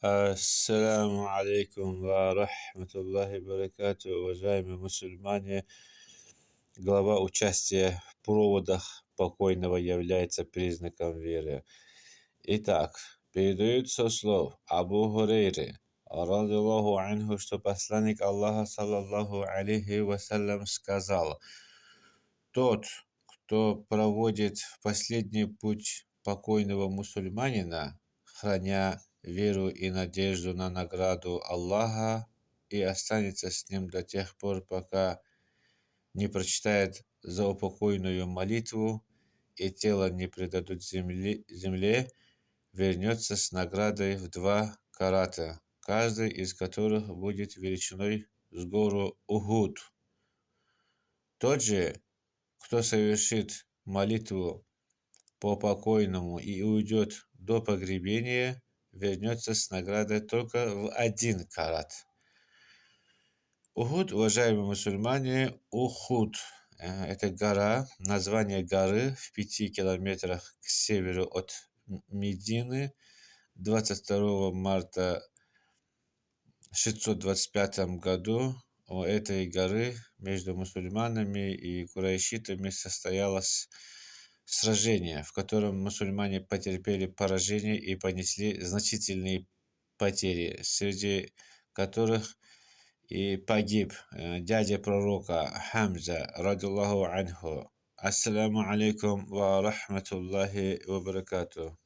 Ассаляму алейкум ва рахматуллахи баракату, уважаемые мусульмане. Глава участия в проводах покойного является признаком веры. Итак, передаются слов Абу Хурейры, радиллаху анху, что посланник Аллаха, саллаллаху алейхи вассалям, сказал: тот, кто проводит в последний путь покойного мусульманина, храня веру и надежду на награду Аллаха, и останется с ним до тех пор, пока не прочитает заупокойную молитву и тело не предадут земле, вернется с наградой в 2 карата, каждый из которых будет величиной с гору Ухуд. Тот же, кто совершит молитву по покойному и уйдет до погребения, вернется с наградой только в 1 карат. Ухуд, уважаемые мусульмане, Ухуд – это гора, название горы в 5 километрах к северу от Медины. 22 марта 625 году у этой горы между мусульманами и курайшитами состоялось сражение, в котором мусульмане потерпели поражение и понесли значительные потери, среди которых и погиб дядя пророка Хамза, радиллаху анху. Ассаляму алейкум ва рахматуллахи ва баракату.